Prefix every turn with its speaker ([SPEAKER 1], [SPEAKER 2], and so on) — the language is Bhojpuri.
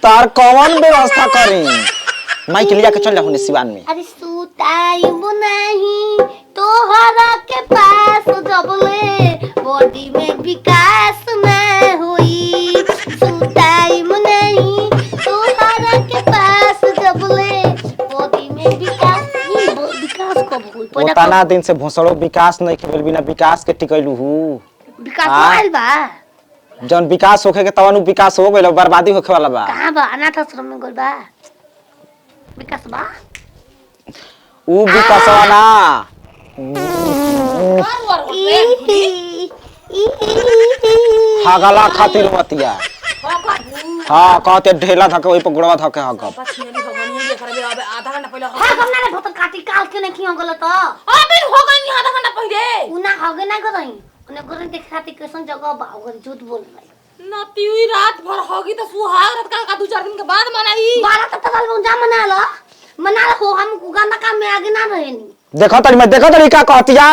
[SPEAKER 1] तार कौन व्यवस्था करी माइक लिया के चल जाओ सिवान में।
[SPEAKER 2] अरे सुताई नहीं तोहरा के पास जबले बॉडी में विकास ना हुई। सुताई नहीं तोहरा के पास जबले बॉडी में विकास कब हुई?
[SPEAKER 1] ओतना दिन से भोसड़ो विकास नहीं खेल बिना विकास के टिकैलू हूँ।
[SPEAKER 2] विकास होइल बा
[SPEAKER 1] जौन विकास होखे के तवन विकास हो गइल बर्बादी होखे वाला बा।
[SPEAKER 2] कहां बा? अनाथ आश्रम में गइल बा विकास बा।
[SPEAKER 1] ऊ विकासवा ना हगला खातिर मतिया। हां कहते ढेला धके ओइ पर गुड़वा धके हगब।
[SPEAKER 3] आधा घंटा पहले
[SPEAKER 2] हां हमना ने भतर काटी काल के नहीं हो गल त
[SPEAKER 3] अबे हो गई आधा घंटा पहले
[SPEAKER 2] उना हगे ना गई उन्हें गोरे देख खाती कैसन जगह बा ओकर झूठ बोल रही
[SPEAKER 3] नती रात भर होगी तो सुहाग रात का 2-4 दिन के बाद मनाई
[SPEAKER 2] 12 तक तल जा मना लो हो हम गंदा काम में आगे ना रहेनी।
[SPEAKER 1] देखो तड़ी मैं देखो तड़ी का कहतिया।